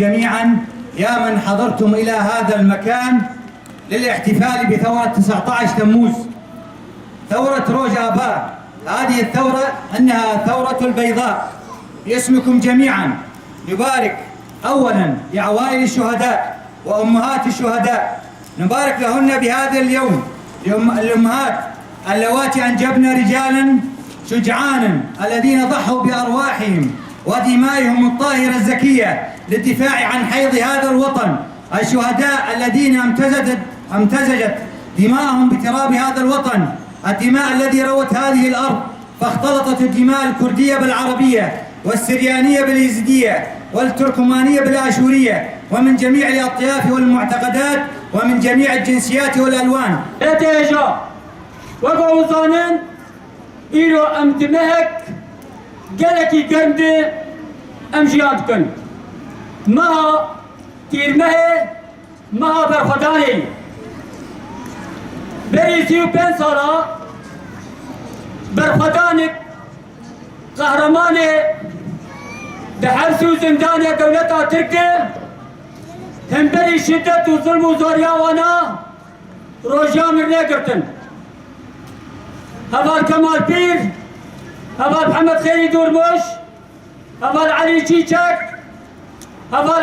جميعا يا من حضرتم إلى هذا المكان للاحتفال بثورة 19 تموز، ثورة روج آبار. هذه الثورة أنها ثورة البيضاء. باسمكم جميعا نبارك أولا لعوائل الشهداء وأمهات الشهداء، نبارك لهن بهذا اليوم، الأمهات اللواتي أنجبن رجالا شجعانا الذين ضحوا بأرواحهم ودمائهم الطاهرة الزكية للدفاع عن حيض هذا الوطن، الشهداء الذين امتزجت دماءهم بتراب هذا الوطن، الدماء الذي روت هذه الأرض، فاختلطت الدماء الكردية بالعربية والسريانية باليزيدية والتركمانية بالآشورية، ومن جميع الأطياف والمعتقدات ومن جميع الجنسيات والألوان. اتجاه وقوزانن إيرو أمدمهك جلكي جنده أمجيادكن ما تيرمه ما برخداني بريسيو بن سالا برخدانك قهرماني بحبس وزندان دولة تركيا هم بري شدة وظلم وزوريا وانا روجا مرني قرتن هذا كمال بير، هذا محمد خيري دورموش، هذا علي تشيتشك، هذا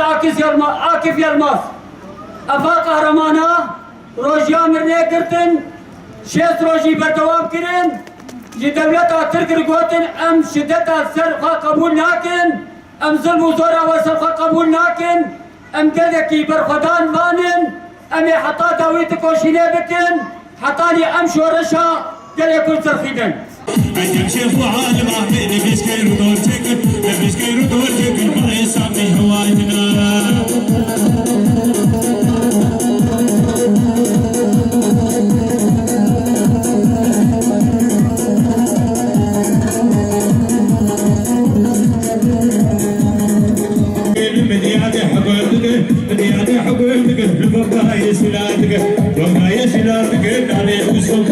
عاكف يلماس، هذا قهرمانا روجا مرني قرتن شيس روجي بردوام كرين لدولة ترك رقوتن ام شدة السرقة قبول لكن ام ظلم وزورا وسرقة قبول لكن ام قلقي برخدان مانن ام حطا داويت كوشيني بكن حطاني ام شورشا قال يكون سرخيدن أجل شيخ وعالم عمين نبيش كيرو دور تكن نبيش كيرو دور تكن ما يسامي هوايتنا حقوقك وما يسلاتك عليه وصل